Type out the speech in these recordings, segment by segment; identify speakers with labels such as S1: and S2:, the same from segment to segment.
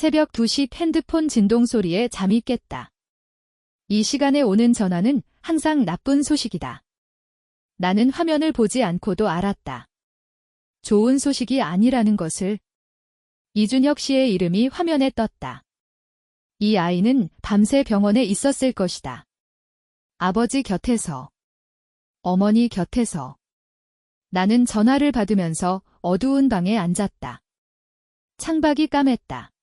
S1: 새벽 2시 핸드폰 진동 소리에 잠이 깼다. 이 시간에 오는 전화는 항상 나쁜 소식이다. 나는 화면을 보지 않고도 알았다. 좋은 소식이 아니라는 것을. 이준혁 씨의 이름이 화면에 떴다. 이 아이는 밤새 병원에 있었을 것이다. 아버지 곁에서, 어머니 곁에서. 나는 전화를 받으면서 어두운 방에 앉았다. 창밖이 까맸다.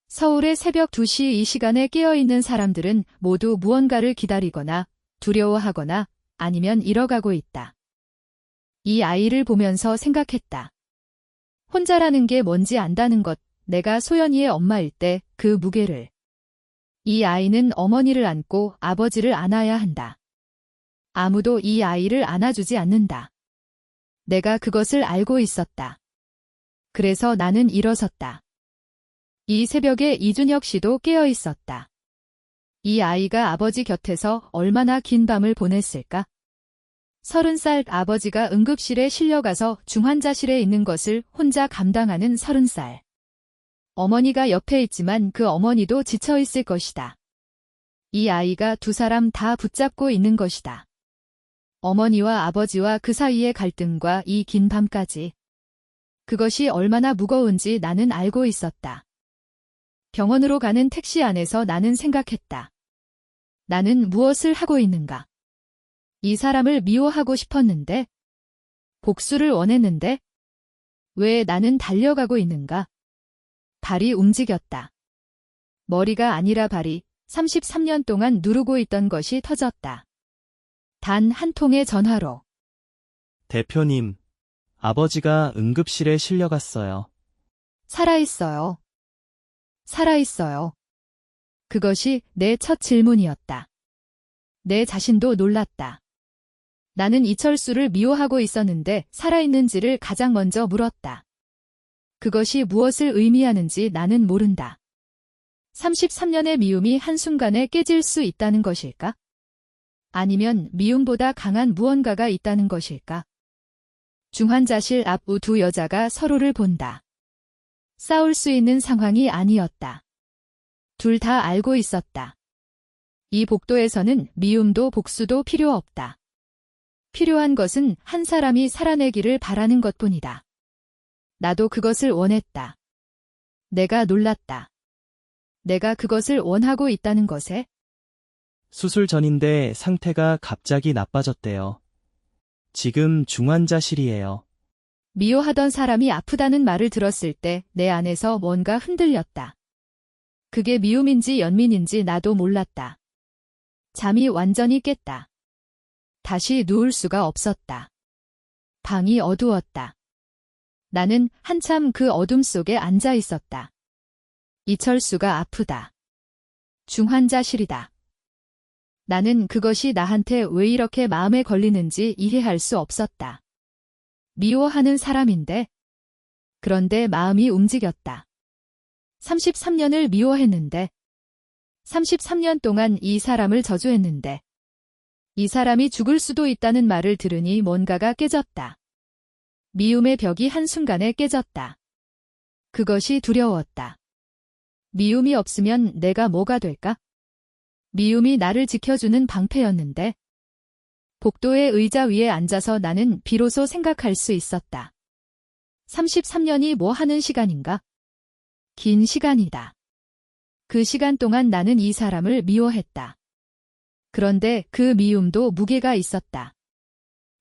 S1: 서울의 새벽 2시 이 시간에 깨어있는 사람들은 모두 무언가를 기다리거나 두려워하거나 아니면 잃어가고 있다. 이 아이를 보면서 생각했다. 혼자라는 게 뭔지 안다는 것, 내가 소연이의 엄마일 때 그 무게를. 이 아이는 어머니를 안고 아버지를 안아야 한다. 아무도 이 아이를 안아주지 않는다. 내가 그것을 알고 있었다. 그래서 나는 일어섰다. 이 새벽에 이준혁 씨도 깨어 있었다. 이 아이가 아버지 곁에서 얼마나 긴 밤을 보냈을까? 30살 아버지가 응급실에 실려가서 중환자실에 있는 것을 혼자 감당하는 30살. 어머니가 옆에 있지만 그 어머니도 지쳐 있을 것이다. 이 아이가 두 사람 다 붙잡고 있는 것이다. 어머니와 아버지와 그 사이의 갈등과 이 긴 밤까지. 그것이 얼마나 무거운지 나는 알고 있었다. 병원으로 가는 택시 안에서 나는 생각했다. 나는 무엇을 하고 있는가? 이 사람을 미워하고 싶었는데? 복수를 원했는데? 왜 나는 달려가고 있는가? 발이 움직였다. 머리가 아니라 발이 33년 동안 누르고 있던 것이 터졌다. 단 한 통의 전화로.
S2: 대표님, 아버지가 응급실에 실려갔어요.
S1: 살아있어요. 살아있어요. 그것이 내 첫 질문이었다. 내 자신도 놀랐다. 나는 이철수를 미워하고 있었는데 살아있는지를 가장 먼저 물었다. 그것이 무엇을 의미하는지 나는 모른다. 33년의 미움이 한순간에 깨질 수 있다는 것일까? 아니면 미움보다 강한 무언가가 있다는 것일까? 중환자실 앞 두 여자가 서로를 본다. 싸울 수 있는 상황이 아니었다. 둘 다 알고 있었다. 이 복도에서는 미움도 복수도 필요 없다. 필요한 것은 한 사람이 살아내기를 바라는 것뿐이다. 나도 그것을 원했다. 내가 놀랐다. 내가 그것을 원하고 있다는 것에.
S2: 수술 전인데 상태가 갑자기 나빠졌대요. 지금 중환자실이에요.
S1: 미워하던 사람이 아프다는 말을 들었을 때 내 안에서 뭔가 흔들렸다. 그게 미움인지 연민인지 나도 몰랐다. 잠이 완전히 깼다. 다시 누울 수가 없었다. 방이 어두웠다. 나는 한참 그 어둠 속에 앉아 있었다. 이철수가 아프다. 중환자실이다. 나는 그것이 나한테 왜 이렇게 마음에 걸리는지 이해할 수 없었다. 미워하는 사람인데. 그런데 마음이 움직였다. 33년을 미워했는데. 33년 동안 이 사람을 저주했는데. 이 사람이 죽을 수도 있다는 말을 들으니 뭔가가 깨졌다. 미움의 벽이 한순간에 깨졌다. 그것이 두려웠다. 미움이 없으면 내가 뭐가 될까? 미움이 나를 지켜주는 방패였는데. 복도의 의자 위에 앉아서 나는 비로소 생각할 수 있었다. 33년이 뭐 하는 시간인가? 긴 시간이다. 그 시간 동안 나는 이 사람을 미워했다. 그런데 그 미움도 무게가 있었다.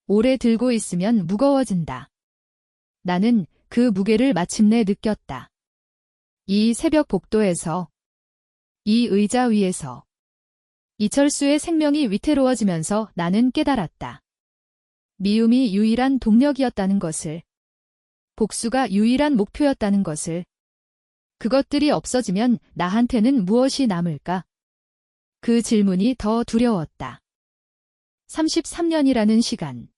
S1: 오래 들고 있으면 무거워진다. 나는 그 무게를 마침내 느꼈다. 이 새벽 복도에서, 이 의자 위에서. 이철수의 생명이 위태로워지면서 나는 깨달았다. 미움이 유일한 동력이었다는 것을. 복수가 유일한 목표였다는 것을. 그것들이 없어지면 나한테는 무엇이 남을까? 그 질문이 더 두려웠다. 33년이라는 시간.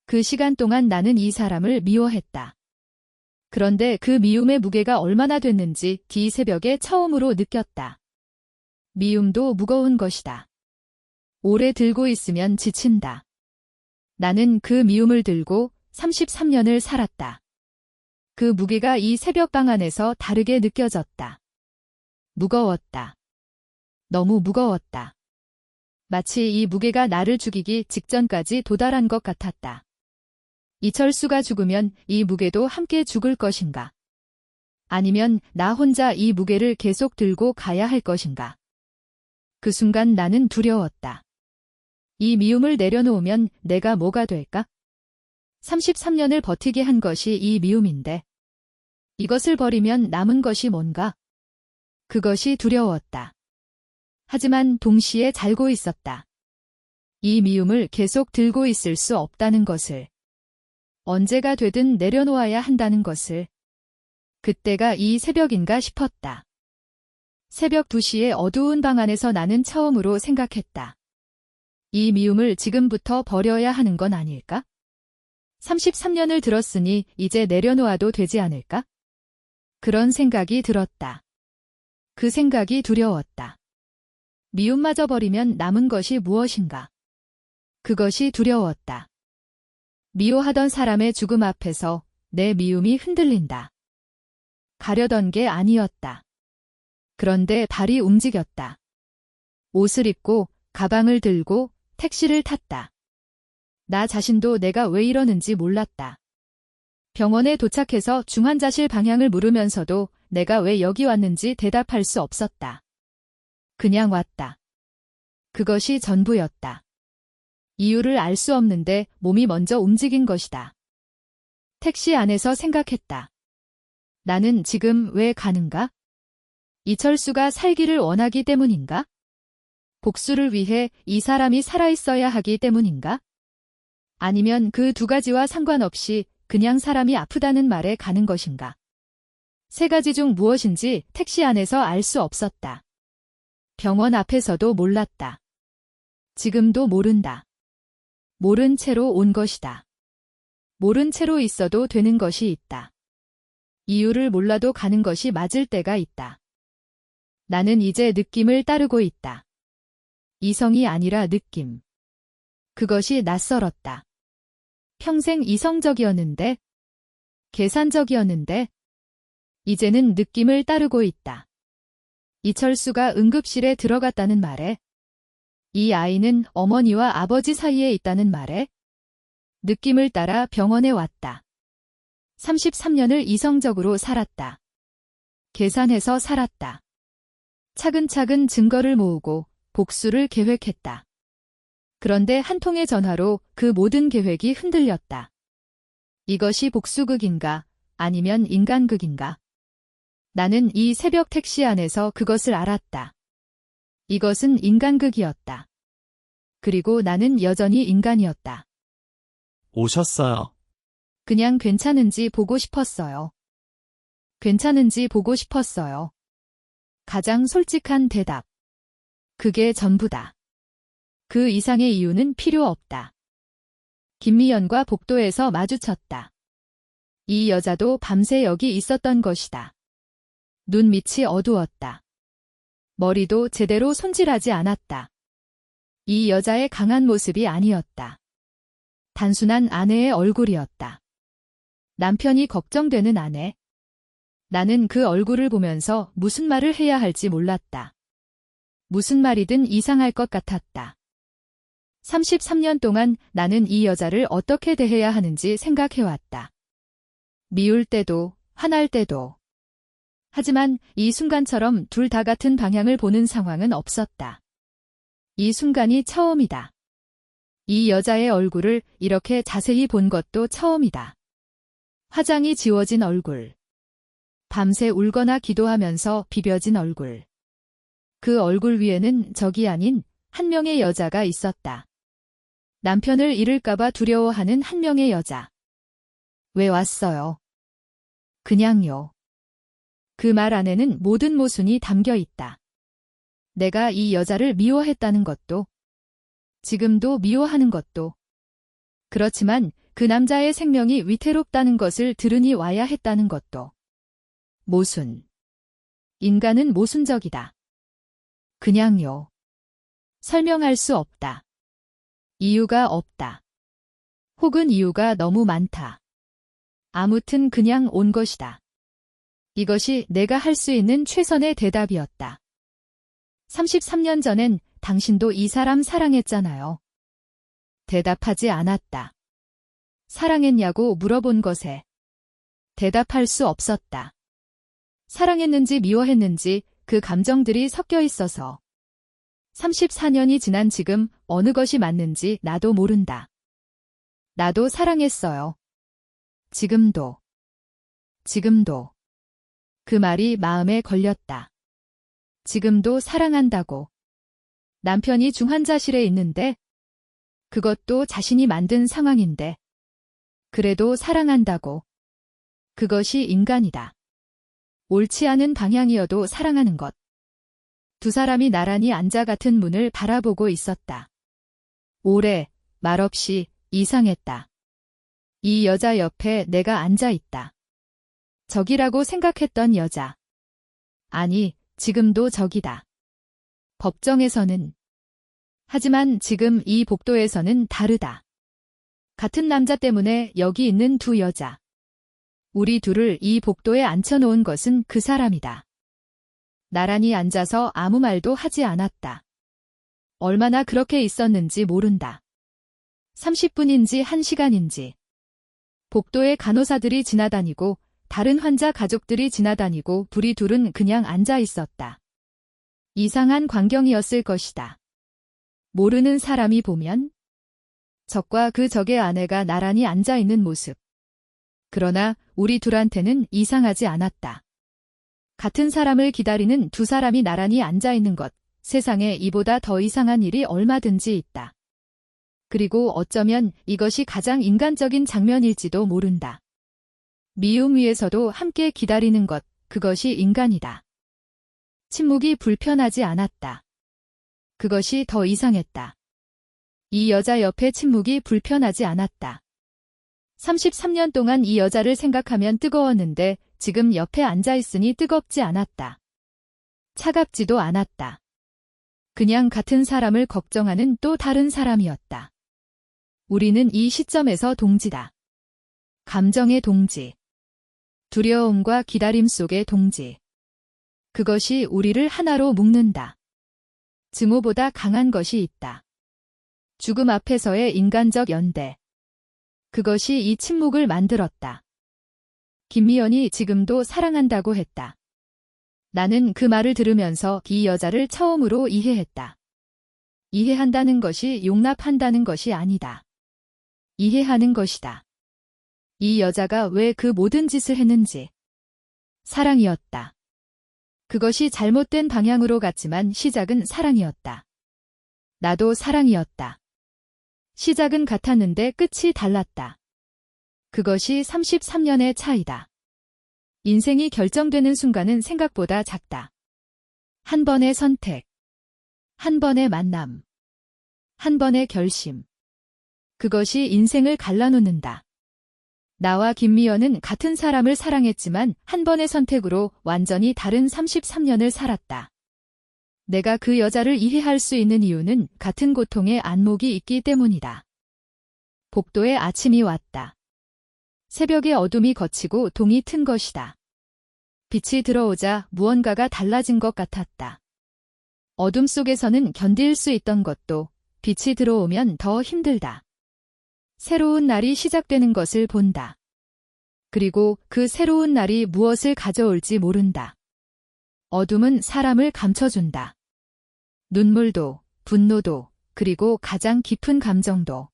S1: 그 시간 동안 나는 이 사람을 미워했다. 그런데 그 미움의 무게가 얼마나 됐는지 이 새벽에 처음으로 느꼈다. 미움도 무거운 것이다. 오래 들고 있으면 지친다. 나는 그 미움을 들고 33년을 살았다. 그 무게가 이 새벽방 안에서 다르게 느껴졌다. 무거웠다. 너무 무거웠다. 마치 이 무게가 나를 죽이기 직전까지 도달한 것 같았다. 이철수가 죽으면 이 무게도 함께 죽을 것인가? 아니면 나 혼자 이 무게를 계속 들고 가야 할 것인가? 그 순간 나는 두려웠다. 이 미움을 내려놓으면 내가 뭐가 될까? 33년을 버티게 한 것이 이 미움인데 이것을 버리면 남은 것이 뭔가? 그것이 두려웠다. 하지만 동시에 잘고 있었다. 이 미움을 계속 들고 있을 수 없다는 것을. 언제가 되든 내려놓아야 한다는 것을. 그때가 이 새벽인가 싶었다. 새벽 2시에 어두운 방 안에서 나는 처음으로 생각했다. 이 미움을 지금부터 버려야 하는 건 아닐까? 33년을 들었으니 이제 내려놓아도 되지 않을까? 그런 생각이 들었다. 그 생각이 두려웠다. 미움마저 버리면 남은 것이 무엇인가? 그것이 두려웠다. 미워하던 사람의 죽음 앞에서 내 미움이 흔들린다. 가려던 게 아니었다. 그런데 발이 움직였다. 옷을 입고 가방을 들고 택시를 탔다. 나 자신도 내가 왜 이러는지 몰랐다. 병원에 도착해서 중환자실 방향을 물으면서도 내가 왜 여기 왔는지 대답할 수 없었다. 그냥 왔다. 그것이 전부였다. 이유를 알 수 없는데 몸이 먼저 움직인 것이다. 택시 안에서 생각했다. 나는 지금 왜 가는가? 이철수가 살기를 원하기 때문인가? 복수를 위해 이 사람이 살아있어야 하기 때문인가? 아니면 그 두 가지와 상관없이 그냥 사람이 아프다는 말에 가는 것인가? 세 가지 중 무엇인지 택시 안에서 알 수 없었다. 병원 앞에서도 몰랐다. 지금도 모른다. 모른 채로 온 것이다. 모른 채로 있어도 되는 것이 있다. 이유를 몰라도 가는 것이 맞을 때가 있다. 나는 이제 느낌을 따르고 있다. 이성이 아니라 느낌. 그것이 낯설었다. 평생 이성적이었는데, 계산적이었는데, 이제는 느낌을 따르고 있다. 이철수가 응급실에 들어갔다는 말에, 이 아이는 어머니와 아버지 사이에 있다는 말에, 느낌을 따라 병원에 왔다. 33년을 이성적으로 살았다. 계산해서 살았다. 차근차근 증거를 모으고 복수를 계획했다. 그런데 한 통의 전화로 그 모든 계획이 흔들렸다. 이것이 복수극인가 아니면 인간극인가? 나는 이 새벽 택시 안에서 그것을 알았다. 이것은 인간극이었다. 그리고 나는 여전히 인간이었다.
S2: 오셨어요.
S1: 그냥 괜찮은지 보고 싶었어요. 괜찮은지 보고 싶었어요. 가장 솔직한 대답. 그게 전부다. 그 이상의 이유는 필요 없다. 김미연과 복도에서 마주쳤다. 이 여자도 밤새 여기 있었던 것이다. 눈 밑이 어두웠다. 머리도 제대로 손질하지 않았다. 이 여자의 강한 모습이 아니었다. 단순한 아내의 얼굴이었다. 남편이 걱정되는 아내. 나는 그 얼굴을 보면서 무슨 말을 해야 할지 몰랐다. 무슨 말이든 이상할 것 같았다. 33년 동안 나는 이 여자를 어떻게 대해야 하는지 생각해왔다. 미울 때도, 화날 때도. 하지만 이 순간처럼 둘 다 같은 방향을 보는 상황은 없었다. 이 순간이 처음이다. 이 여자의 얼굴을 이렇게 자세히 본 것도 처음이다. 화장이 지워진 얼굴. 밤새 울거나 기도하면서 비벼진 얼굴. 그 얼굴 위에는 적이 아닌 한 명의 여자가 있었다. 남편을 잃을까봐 두려워하는 한 명의 여자. 왜 왔어요? 그냥요. 그 말 안에는 모든 모순이 담겨 있다. 내가 이 여자를 미워했다는 것도, 지금도 미워하는 것도. 그렇지만 그 남자의 생명이 위태롭다는 것을 들으니 와야 했다는 것도. 모순. 인간은 모순적이다. 그냥요. 설명할 수 없다. 이유가 없다. 혹은 이유가 너무 많다. 아무튼 그냥 온 것이다. 이것이 내가 할 수 있는 최선의 대답이었다. 33년 전엔 당신도 이 사람 사랑했잖아요. 대답하지 않았다. 사랑했냐고 물어본 것에 대답할 수 없었다. 사랑했는지 미워했는지 그 감정들이 섞여 있어서 34년이 지난 지금 어느 것이 맞는지 나도 모른다. 나도 사랑했어요. 지금도. 그 말이 마음에 걸렸다. 지금도 사랑한다고. 남편이 중환자실에 있는데 그것도 자신이 만든 상황인데 그래도 사랑한다고. 그것이 인간이다. 옳지 않은 방향이어도 사랑하는 것. 두 사람이 나란히 앉아 같은 문을 바라보고 있었다. 오래, 말없이 이상했다. 이 여자 옆에 내가 앉아 있다. 적이라고 생각했던 여자. 아니, 지금도 적이다. 법정에서는. 하지만 지금 이 복도에서는 다르다. 같은 남자 때문에 여기 있는 두 여자. 우리 둘을 이 복도에 앉혀놓은 것은 그 사람이다. 나란히 앉아서 아무 말도 하지 않았다. 얼마나 그렇게 있었는지 모른다. 30분인지 1시간인지. 복도에 간호사들이 지나다니고 다른 환자 가족들이 지나다니고 우리 둘은 그냥 앉아 있었다. 이상한 광경이었을 것이다. 모르는 사람이 보면 적과 그 적의 아내가 나란히 앉아 있는 모습. 그러나 우리 둘한테는 이상하지 않았다. 같은 사람을 기다리는 두 사람이 나란히 앉아 있는 것, 세상에 이보다 더 이상한 일이 얼마든지 있다. 그리고 어쩌면 이것이 가장 인간적인 장면일지도 모른다. 미움 위에서도 함께 기다리는 것, 그것이 인간이다. 침묵이 불편하지 않았다. 그것이 더 이상했다. 이 여자 옆에 침묵이 불편하지 않았다. 33년 동안 이 여자를 생각하면 뜨거웠는데 지금 옆에 앉아있으니 뜨겁지 않았다. 차갑지도 않았다. 그냥 같은 사람을 걱정하는 또 다른 사람이었다. 우리는 이 시점에서 동지다. 감정의 동지. 두려움과 기다림 속의 동지. 그것이 우리를 하나로 묶는다. 증오보다 강한 것이 있다. 죽음 앞에서의 인간적 연대. 그것이 이 침묵을 만들었다. 김미연이 지금도 사랑한다고 했다. 나는 그 말을 들으면서 이 여자를 처음으로 이해했다. 이해한다는 것이 용납한다는 것이 아니다. 이해하는 것이다. 이 여자가 왜 그 모든 짓을 했는지. 사랑이었다. 그것이 잘못된 방향으로 갔지만 시작은 사랑이었다. 나도 사랑이었다. 시작은 같았는데 끝이 달랐다. 그것이 33년의 차이다. 인생이 결정되는 순간은 생각보다 작다. 한 번의 선택, 한 번의 만남, 한 번의 결심. 그것이 인생을 갈라놓는다. 나와 김미연은 같은 사람을 사랑했지만 한 번의 선택으로 완전히 다른 33년을 살았다. 내가 그 여자를 이해할 수 있는 이유는 같은 고통의 안목이 있기 때문이다. 복도에 아침이 왔다. 새벽의 어둠이 걷히고 동이 튼 것이다. 빛이 들어오자 무언가가 달라진 것 같았다. 어둠 속에서는 견딜 수 있던 것도 빛이 들어오면 더 힘들다. 새로운 날이 시작되는 것을 본다. 그리고 그 새로운 날이 무엇을 가져올지 모른다. 어둠은 사람을 감춰준다. 눈물도, 분노도, 그리고 가장 깊은 감정도.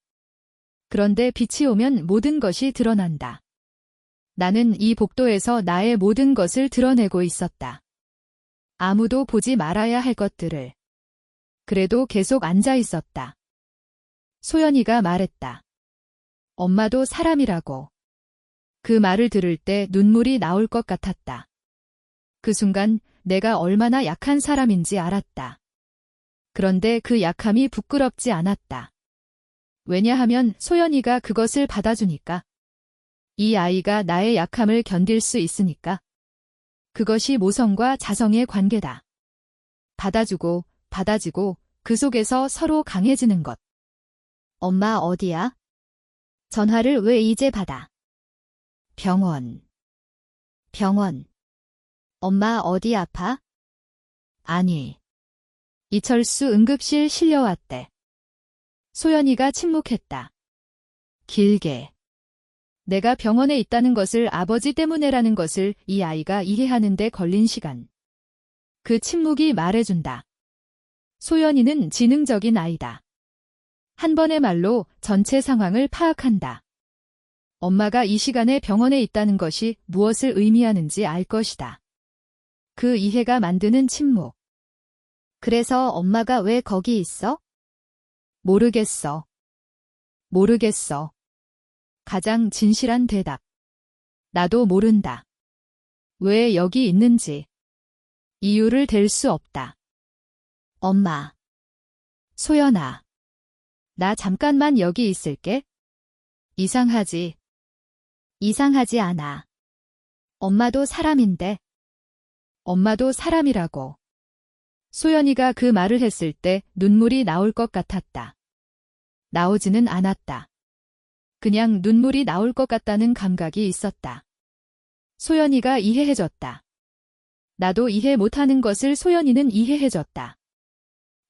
S1: 그런데 빛이 오면 모든 것이 드러난다. 나는 이 복도에서 나의 모든 것을 드러내고 있었다. 아무도 보지 말아야 할 것들을. 그래도 계속 앉아 있었다. 소연이가 말했다. 엄마도 사람이라고. 그 말을 들을 때 눈물이 나올 것 같았다. 그 순간 내가 얼마나 약한 사람인지 알았다. 그런데 그 약함이 부끄럽지 않았다. 왜냐하면 소연이가 그것을 받아주니까. 이 아이가 나의 약함을 견딜 수 있으니까. 그것이 모성과 자성의 관계다. 받아주고, 받아지고, 그 속에서 서로 강해지는 것. 엄마 어디야? 전화를 왜 이제 받아? 병원. 병원. 엄마 어디 아파? 아니. 이철수 응급실 실려왔대. 소연이가 침묵했다. 길게. 내가 병원에 있다는 것을 아버지 때문에라는 것을 이 아이가 이해하는데 걸린 시간. 그 침묵이 말해준다. 소연이는 지능적인 아이다. 한 번의 말로 전체 상황을 파악한다. 엄마가 이 시간에 병원에 있다는 것이 무엇을 의미하는지 알 것이다. 그 이해가 만드는 침묵. 그래서 엄마가 왜 거기 있어? 모르겠어. 모르겠어. 가장 진실한 대답. 나도 모른다. 왜 여기 있는지. 이유를 댈 수 없다. 엄마. 소연아. 나 잠깐만 여기 있을게. 이상하지. 이상하지 않아. 엄마도 사람인데. 엄마도 사람이라고. 소연이가 그 말을 했을 때 눈물이 나올 것 같았다. 나오지는 않았다. 그냥 눈물이 나올 것 같다는 감각이 있었다. 소연이가 이해해줬다. 나도 이해 못하는 것을 소연이는 이해해줬다.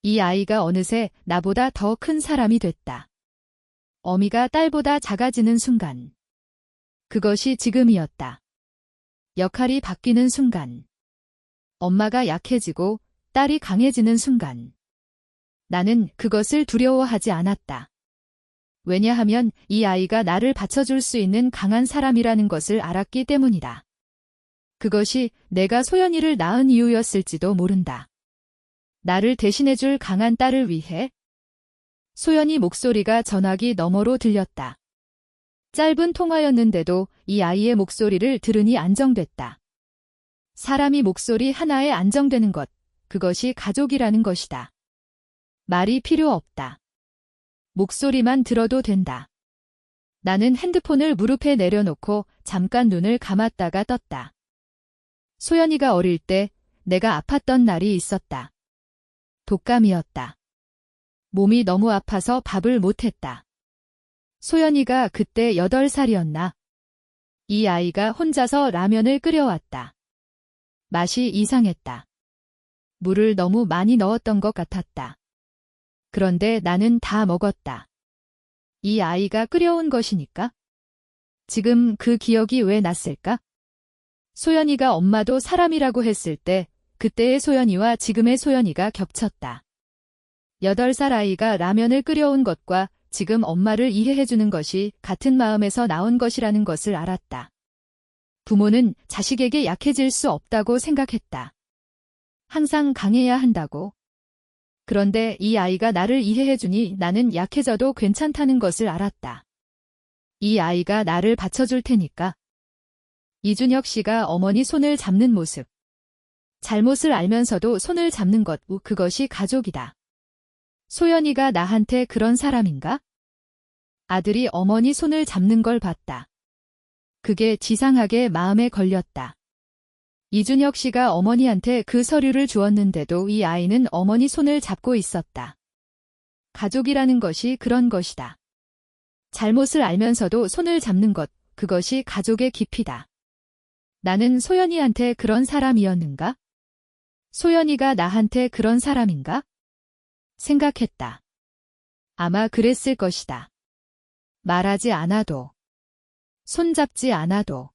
S1: 이 아이가 어느새 나보다 더 큰 사람이 됐다. 어미가 딸보다 작아지는 순간. 그것이 지금이었다. 역할이 바뀌는 순간. 엄마가 약해지고 딸이 강해지는 순간. 나는 그것을 두려워하지 않았다. 왜냐하면 이 아이가 나를 받쳐줄 수 있는 강한 사람이라는 것을 알았기 때문이다. 그것이 내가 소연이를 낳은 이유였을지도 모른다. 나를 대신해줄 강한 딸을 위해. 소연이 목소리가 전화기 너머로 들렸다. 짧은 통화였는데도 이 아이의 목소리를 들으니 안정됐다. 사람이 목소리 하나에 안정되는 것, 그것이 가족이라는 것이다. 말이 필요 없다. 목소리만 들어도 된다. 나는 핸드폰을 무릎에 내려놓고 잠깐 눈을 감았다가 떴다. 소연이가 어릴 때 내가 아팠던 날이 있었다. 독감이었다. 몸이 너무 아파서 밥을 못했다. 소연이가 그때 8살이었나? 이 아이가 혼자서 라면을 끓여왔다. 맛이 이상했다. 물을 너무 많이 넣었던 것 같았다. 그런데 나는 다 먹었다. 이 아이가 끓여온 것이니까? 지금 그 기억이 왜 났을까? 소연이가 엄마도 사람이라고 했을 때 그때의 소연이와 지금의 소연이가 겹쳤다. 8살 아이가 라면을 끓여온 것과 지금 엄마를 이해해주는 것이 같은 마음에서 나온 것이라는 것을 알았다. 부모는 자식에게 약해질 수 없다고 생각했다. 항상 강해야 한다고. 그런데 이 아이가 나를 이해해주니 나는 약해져도 괜찮다는 것을 알았다. 이 아이가 나를 받쳐줄 테니까. 이준혁 씨가 어머니 손을 잡는 모습. 잘못을 알면서도 손을 잡는 것, 그것이 가족이다. 소연이가 나한테 그런 사람인가? 아들이 어머니 손을 잡는 걸 봤다. 그게 지상하게 마음에 걸렸다. 이준혁 씨가 어머니한테 그 서류를 주었는데도 이 아이는 어머니 손을 잡고 있었다. 가족이라는 것이 그런 것이다. 잘못을 알면서도 손을 잡는 것, 그것이 가족의 깊이다. 나는 소연이한테 그런 사람이었는가? 소연이가 나한테 그런 사람인가? 생각했다. 아마 그랬을 것이다. 말하지 않아도, 손잡지 않아도,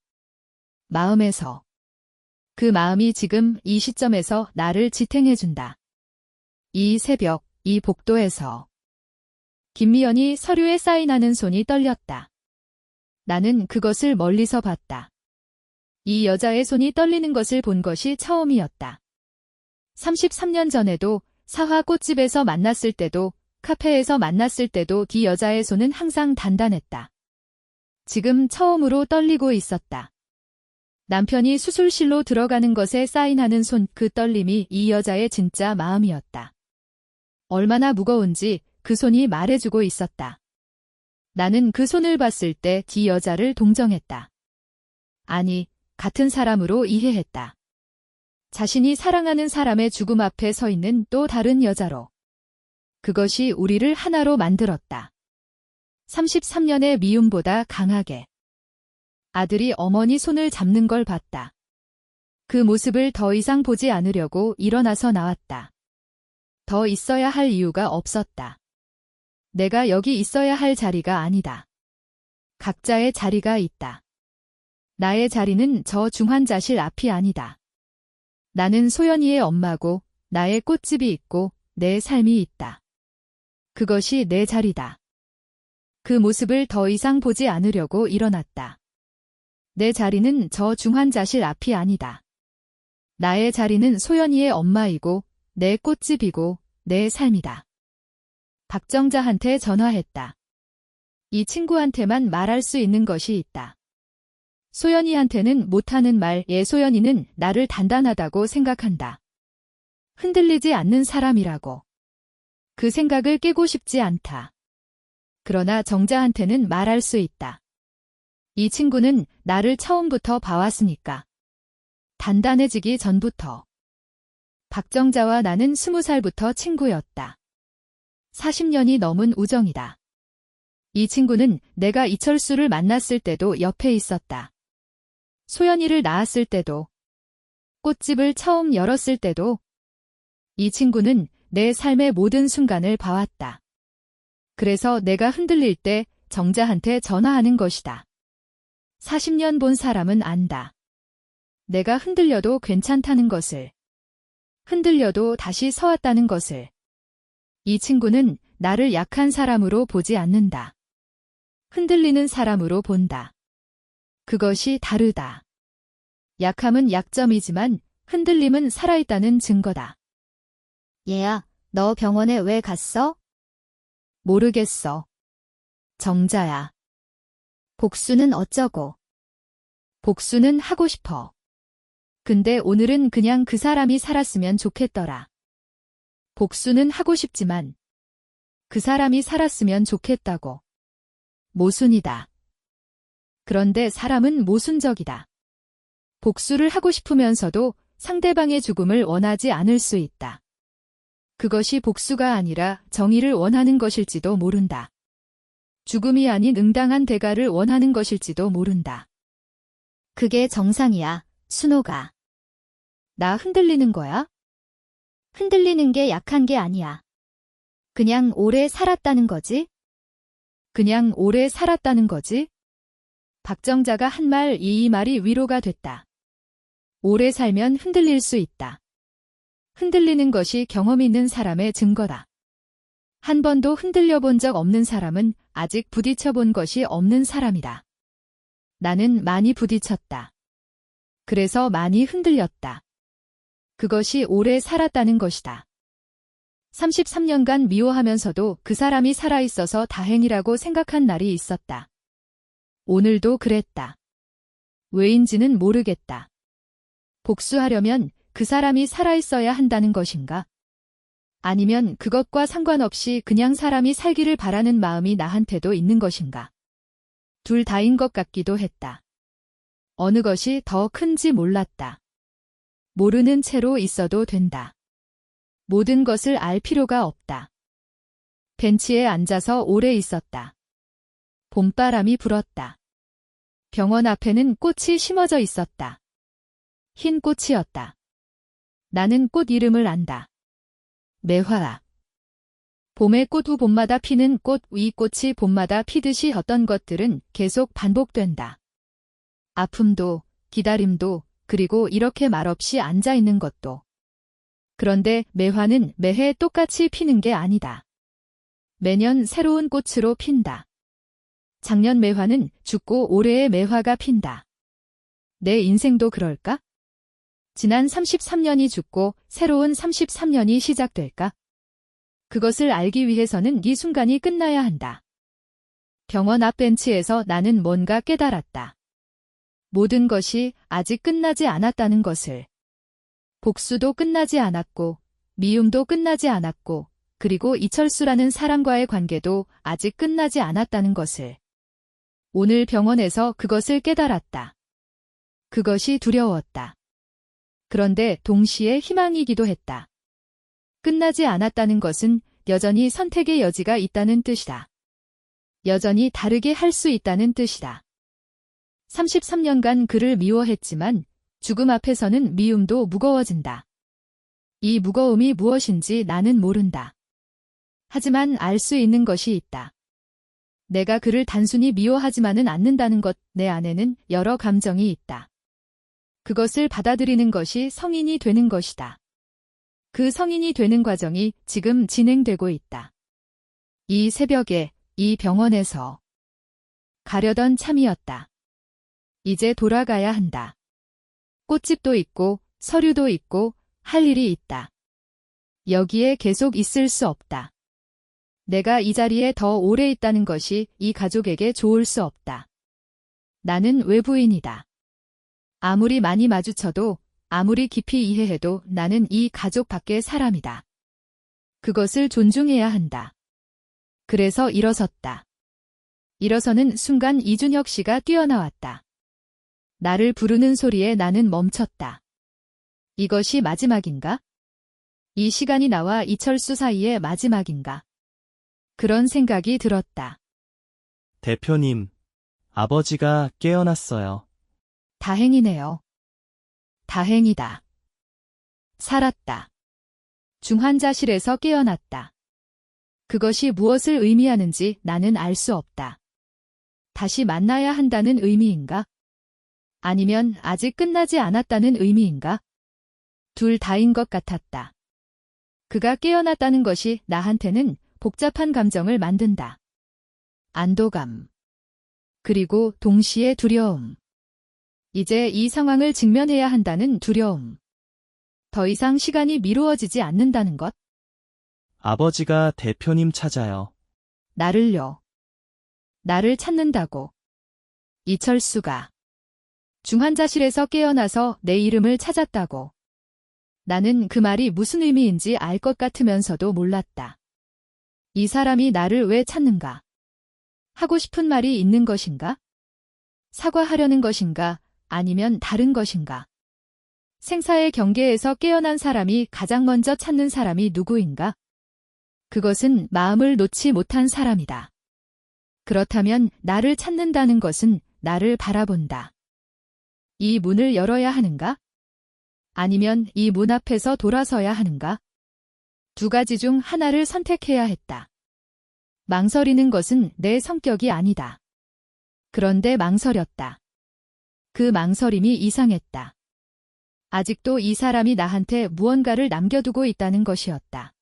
S1: 마음에서. 그 마음이 지금 이 시점에서 나를 지탱해준다. 이 새벽, 이 복도에서. 김미연이 서류에 사인하는 손이 떨렸다. 나는 그것을 멀리서 봤다. 이 여자의 손이 떨리는 것을 본 것이 처음이었다. 33년 전에도 사화 꽃집에서 만났을 때도 카페에서 만났을 때도 이 여자의 손은 항상 단단했다. 지금 처음으로 떨리고 있었다. 남편이 수술실로 들어가는 것에 사인하는 손, 그 떨림이 이 여자의 진짜 마음이었다. 얼마나 무거운지 그 손이 말해주고 있었다. 나는 그 손을 봤을 때 이 여자를 동정했다. 아니, 같은 사람으로 이해했다. 자신이 사랑하는 사람의 죽음 앞에 서 있는 또 다른 여자로. 그것이 우리를 하나로 만들었다. 33년의 미움보다 강하게. 아들이 어머니 손을 잡는 걸 봤다. 그 모습을 더 이상 보지 않으려고 일어나서 나왔다. 더 있어야 할 이유가 없었다. 내가 여기 있어야 할 자리가 아니다. 각자의 자리가 있다. 나의 자리는 저 중환자실 앞이 아니다. 나는 소연이의 엄마고 나의 꽃집이 있고 내 삶이 있다. 그것이 내 자리다. 그 모습을 더 이상 보지 않으려고 일어났다. 내 자리는 저 중환자실 앞이 아니다. 나의 자리는 소연이의 엄마이고 내 꽃집이고 내 삶이다. 박정자한테 전화했다. 이 친구한테만 말할 수 있는 것이 있다. 소연이한테는 못하는 말, 소연이는 나를 단단하다고 생각한다. 흔들리지 않는 사람이라고. 그 생각을 깨고 싶지 않다. 그러나 정자한테는 말할 수 있다. 이 친구는 나를 처음부터 봐왔으니까. 단단해지기 전부터. 박정자와 나는 20살부터 친구였다. 40년이 넘은 우정이다. 이 친구는 내가 이철수를 만났을 때도 옆에 있었다. 소연이를 낳았을 때도, 꽃집을 처음 열었을 때도, 이 친구는 내 삶의 모든 순간을 봐왔다. 그래서 내가 흔들릴 때 정자한테 전화하는 것이다. 40년 본 사람은 안다. 내가 흔들려도 괜찮다는 것을. 흔들려도 다시 서왔다는 것을. 이 친구는 나를 약한 사람으로 보지 않는다. 흔들리는 사람으로 본다. 그것이 다르다. 약함은 약점이지만 흔들림은 살아있다는 증거다.
S3: 얘야, 너 병원에 왜 갔어?
S1: 모르겠어. 정자야.
S3: 복수는 어쩌고?
S1: 복수는 하고 싶어. 근데 오늘은 그냥 그 사람이 살았으면 좋겠더라. 복수는 하고 싶지만 그 사람이 살았으면 좋겠다고. 모순이다. 그런데 사람은 모순적이다. 복수를 하고 싶으면서도 상대방의 죽음을 원하지 않을 수 있다. 그것이 복수가 아니라 정의를 원하는 것일지도 모른다. 죽음이 아닌 응당한 대가를 원하는 것일지도 모른다.
S3: 그게 정상이야, 순호가.
S1: 나 흔들리는 거야?
S3: 흔들리는 게 약한 게 아니야. 그냥 오래 살았다는 거지?
S1: 그냥 오래 살았다는 거지? 박정자가 한 말, 이 말이 위로가 됐다. 오래 살면 흔들릴 수 있다. 흔들리는 것이 경험 있는 사람의 증거다. 한 번도 흔들려 본 적 없는 사람은 아직 부딪혀 본 것이 없는 사람이다. 나는 많이 부딪혔다. 그래서 많이 흔들렸다. 그것이 오래 살았다는 것이다. 33년간 미워하면서도 그 사람이 살아있어서 다행이라고 생각한 날이 있었다. 오늘도 그랬다. 왜인지는 모르겠다. 복수하려면 그 사람이 살아있어야 한다는 것인가? 아니면 그것과 상관없이 그냥 사람이 살기를 바라는 마음이 나한테도 있는 것인가? 둘 다인 것 같기도 했다. 어느 것이 더 큰지 몰랐다. 모르는 채로 있어도 된다. 모든 것을 알 필요가 없다. 벤치에 앉아서 오래 있었다. 봄바람이 불었다. 병원 앞에는 꽃이 심어져 있었다. 흰 꽃이었다. 나는 꽃 이름을 안다. 매화. 봄의 꽃 후 봄마다 피는 꽃, 위 꽃이 봄마다 피듯이 어떤 것들은 계속 반복된다. 아픔도, 기다림도, 그리고 이렇게 말없이 앉아있는 것도. 그런데 매화는 매해 똑같이 피는 게 아니다. 매년 새로운 꽃으로 핀다. 작년 매화는 죽고 올해의 매화가 핀다. 내 인생도 그럴까? 지난 33년이 죽고 새로운 33년이 시작될까? 그것을 알기 위해서는 이 순간이 끝나야 한다. 병원 앞 벤치에서 나는 뭔가 깨달았다. 모든 것이 아직 끝나지 않았다는 것을. 복수도 끝나지 않았고, 미움도 끝나지 않았고, 그리고 이철수라는 사람과의 관계도 아직 끝나지 않았다는 것을. 오늘 병원에서 그것을 깨달았다. 그것이 두려웠다. 그런데 동시에 희망이기도 했다. 끝나지 않았다는 것은 여전히 선택의 여지가 있다는 뜻이다. 여전히 다르게 할 수 있다는 뜻이다. 33년간 그를 미워했지만 죽음 앞에서는 미움도 무거워진다. 이 무거움이 무엇인지 나는 모른다. 하지만 알 수 있는 것이 있다. 내가 그를 단순히 미워하지만은 않는다는 것, 내 안에는 여러 감정이 있다. 그것을 받아들이는 것이 성인이 되는 것이다. 그 성인이 되는 과정이 지금 진행되고 있다. 이 새벽에, 이 병원에서 가려던 참이었다. 이제 돌아가야 한다. 꽃집도 있고, 서류도 있고, 할 일이 있다. 여기에 계속 있을 수 없다. 내가 이 자리에 더 오래 있다는 것이 이 가족에게 좋을 수 없다. 나는 외부인이다. 아무리 많이 마주쳐도, 아무리 깊이 이해해도 나는 이 가족 밖의 사람이다. 그것을 존중해야 한다. 그래서 일어섰다. 일어서는 순간 이준혁 씨가 뛰어나왔다. 나를 부르는 소리에 나는 멈췄다. 이것이 마지막인가? 이 시간이 나와 이철수 사이의 마지막인가? 그런 생각이 들었다.
S2: 대표님, 아버지가 깨어났어요.
S1: 다행이네요. 다행이다. 살았다. 중환자실에서 깨어났다. 그것이 무엇을 의미하는지 나는 알 수 없다. 다시 만나야 한다는 의미인가? 아니면 아직 끝나지 않았다는 의미인가? 둘 다인 것 같았다. 그가 깨어났다는 것이 나한테는 복잡한 감정을 만든다. 안도감. 그리고 동시에 두려움. 이제 이 상황을 직면해야 한다는 두려움. 더 이상 시간이 미루어지지 않는다는 것.
S2: 아버지가 대표님 찾아요.
S1: 나를요. 나를 찾는다고. 이철수가 중환자실에서 깨어나서 내 이름을 찾았다고. 나는 그 말이 무슨 의미인지 알 것 같으면서도 몰랐다. 이 사람이 나를 왜 찾는가? 하고 싶은 말이 있는 것인가? 사과하려는 것인가? 아니면 다른 것인가? 생사의 경계에서 깨어난 사람이 가장 먼저 찾는 사람이 누구인가? 그것은 마음을 놓지 못한 사람이다. 그렇다면 나를 찾는다는 것은 나를 바라본다. 이 문을 열어야 하는가? 아니면 이 문 앞에서 돌아서야 하는가? 두 가지 중 하나를 선택해야 했다. 망설이는 것은 내 성격이 아니다. 그런데 망설였다. 그 망설임이 이상했다. 아직도 이 사람이 나한테 무언가를 남겨두고 있다는 것이었다.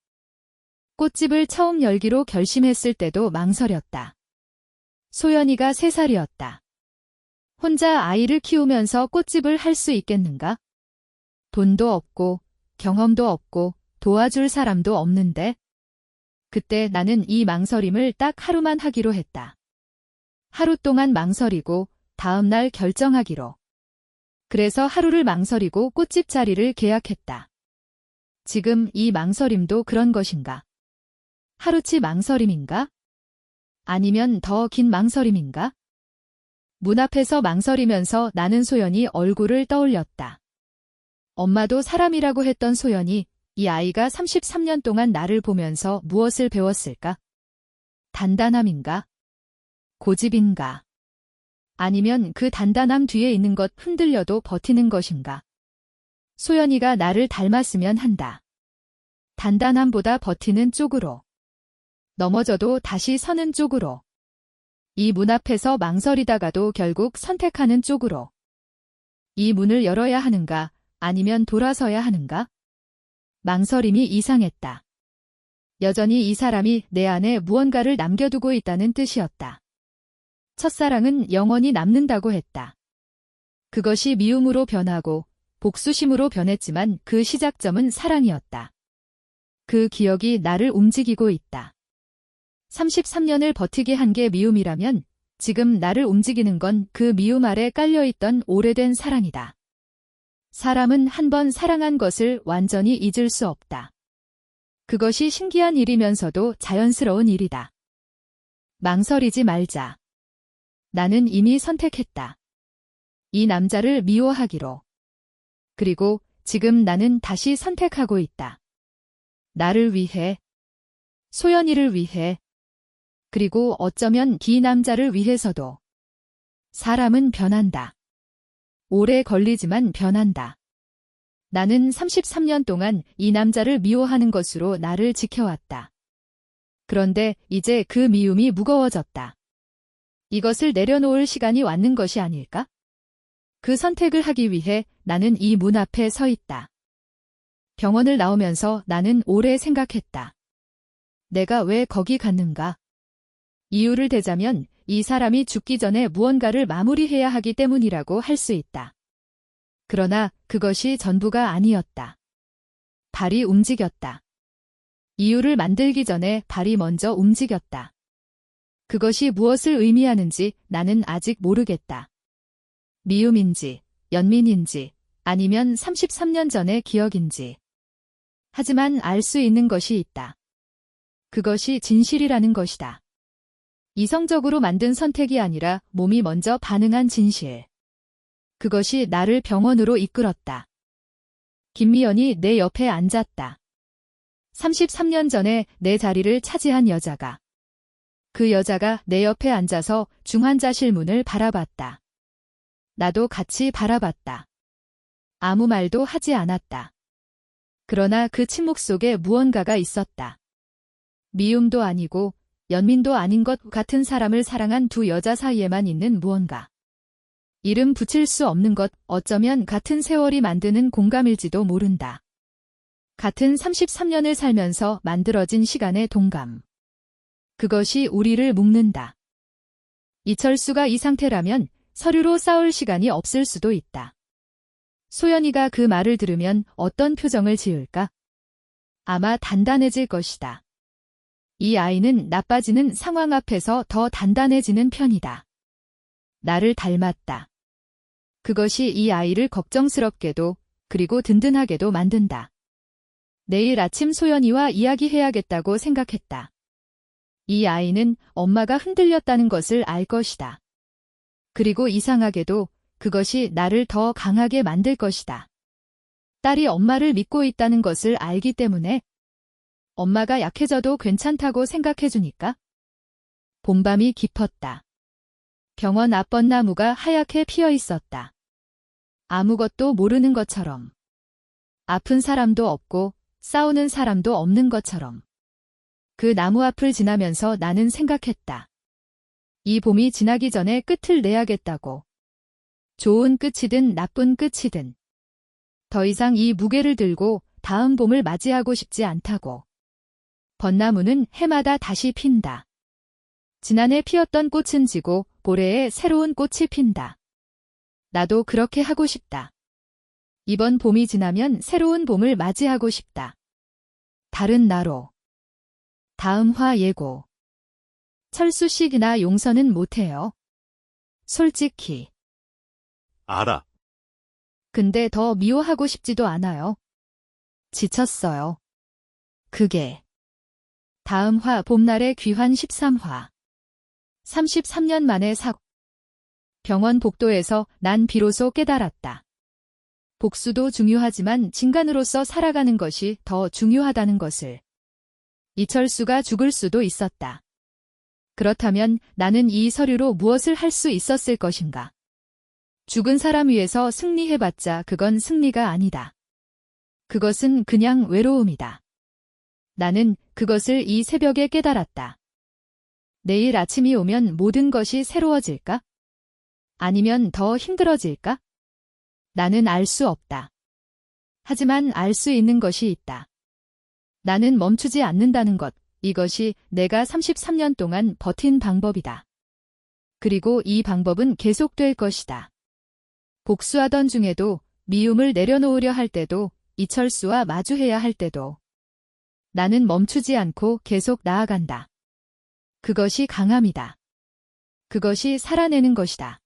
S1: 꽃집을 처음 열기로 결심했을 때도 망설였다. 소연이가 3살이었다. 혼자 아이를 키우면서 꽃집을 할 수 있겠는가? 돈도 없고 경험도 없고 도와줄 사람도 없는데? 그때 나는 이 망설임을 딱 하루만 하기로 했다. 하루 동안 망설이고 다음 날 결정하기로. 그래서 하루를 망설이고 꽃집 자리를 계약했다. 지금 이 망설임도 그런 것인가? 하루치 망설임인가? 아니면 더 긴 망설임인가? 문 앞에서 망설이면서 나는 소연이 얼굴을 떠올렸다. 엄마도 사람이라고 했던 소연이 이 아이가 33년 동안 나를 보면서 무엇을 배웠을까? 단단함인가? 고집인가? 아니면 그 단단함 뒤에 있는 것 흔들려도 버티는 것인가? 소연이가 나를 닮았으면 한다. 단단함보다 버티는 쪽으로. 넘어져도 다시 서는 쪽으로. 이 문 앞에서 망설이다가도 결국 선택하는 쪽으로. 이 문을 열어야 하는가, 아니면 돌아서야 하는가? 망설임이 이상했다. 여전히 이 사람이 내 안에 무언가를 남겨두고 있다는 뜻이었다. 첫사랑은 영원히 남는다고 했다. 그것이 미움으로 변하고 복수심으로 변했지만 그 시작점은 사랑이었다. 그 기억이 나를 움직이고 있다. 33년을 버티게 한 게 미움이라면 지금 나를 움직이는 건 그 미움 아래 깔려있던 오래된 사랑이다. 사람은 한 번 사랑한 것을 완전히 잊을 수 없다. 그것이 신기한 일이면서도 자연스러운 일이다. 망설이지 말자. 나는 이미 선택했다. 이 남자를 미워하기로. 그리고 지금 나는 다시 선택하고 있다. 나를 위해, 소연이를 위해, 그리고 어쩌면 이 남자를 위해서도. 사람은 변한다. 오래 걸리지만 변한다. 나는 33년 동안 이 남자를 미워하는 것으로 나를 지켜왔다. 그런데 이제 그 미움이 무거워졌다. 이것을 내려놓을 시간이 왔는 것이 아닐까? 그 선택을 하기 위해 나는 이 문 앞에 서 있다. 병원을 나오면서 나는 오래 생각했다. 내가 왜 거기 갔는가? 이유를 대자면 이 사람이 죽기 전에 무언가를 마무리해야 하기 때문이라고 할 수 있다. 그러나 그것이 전부가 아니었다. 발이 움직였다. 이유를 만들기 전에 발이 먼저 움직였다. 그것이 무엇을 의미하는지 나는 아직 모르겠다. 미움인지, 연민인지, 아니면 33년 전의 기억인지. 하지만 알 수 있는 것이 있다. 그것이 진실이라는 것이다. 이성적으로 만든 선택이 아니라 몸이 먼저 반응한 진실. 그것이 나를 병원으로 이끌었다. 김미연이 내 옆에 앉았다. 33년 전에 내 자리를 차지한 여자가. 그 여자가 내 옆에 앉아서 중환자실 문을 바라봤다. 나도 같이 바라봤다. 아무 말도 하지 않았다. 그러나 그 침묵 속에 무언가가 있었다. 미움도 아니고 연민도 아닌 것 같은 사람을 사랑한 두 여자 사이에만 있는 무언가. 이름 붙일 수 없는 것, 어쩌면 같은 세월이 만드는 공감일지도 모른다. 같은 33년을 살면서 만들어진 시간의 동감. 그것이 우리를 묶는다. 이철수가 이 상태라면 서류로 싸울 시간이 없을 수도 있다. 소연이가 그 말을 들으면 어떤 표정을 지을까? 아마 단단해질 것이다. 이 아이는 나빠지는 상황 앞에서 더 단단해지는 편이다. 나를 닮았다. 그것이 이 아이를 걱정스럽게도 그리고 든든하게도 만든다. 내일 아침 소연이와 이야기해야겠다고 생각했다. 이 아이는 엄마가 흔들렸다는 것을 알 것이다. 그리고 이상하게도 그것이 나를 더 강하게 만들 것이다. 딸이 엄마를 믿고 있다는 것을 알기 때문에 엄마가 약해져도 괜찮다고 생각해주니까. 봄밤이 깊었다. 병원 앞 벚나무가 하얗게 피어 있었다. 아무것도 모르는 것처럼. 아픈 사람도 없고 싸우는 사람도 없는 것처럼. 그 나무 앞을 지나면서 나는 생각했다. 이 봄이 지나기 전에 끝을 내야겠다고. 좋은 끝이든 나쁜 끝이든. 더 이상 이 무게를 들고 다음 봄을 맞이하고 싶지 않다고. 벚나무는 해마다 다시 핀다. 지난해 피었던 꽃은 지고 고래에 새로운 꽃이 핀다. 나도 그렇게 하고 싶다. 이번 봄이 지나면 새로운 봄을 맞이하고 싶다. 다른 나로. 다음 화 예고. 철수 씨나 용서는 못해요. 솔직히.
S4: 알아.
S1: 근데 더 미워하고 싶지도 않아요. 지쳤어요. 그게. 다음 화 봄날의 귀환 13화. 33년 만의 사고. 병원 복도에서 난 비로소 깨달았다. 복수도 중요하지만 진간으로서 살아가는 것이 더 중요하다는 것을. 이철수가 죽을 수도 있었다. 그렇다면 나는 이 서류로 무엇을 할 수 있었을 것인가? 죽은 사람 위해서 승리해봤자 그건 승리가 아니다. 그것은 그냥 외로움이다. 나는 그것을 이 새벽에 깨달았다. 내일 아침이 오면 모든 것이 새로워질까? 아니면 더 힘들어질까? 나는 알 수 없다. 하지만 알 수 있는 것이 있다. 나는 멈추지 않는다는 것, 이것이 내가 33년 동안 버틴 방법이다. 그리고 이 방법은 계속될 것이다. 복수하던 중에도, 미움을 내려놓으려 할 때도, 이철수와 마주해야 할 때도. 나는 멈추지 않고 계속 나아간다. 그것이 강함이다. 그것이 살아내는 것이다.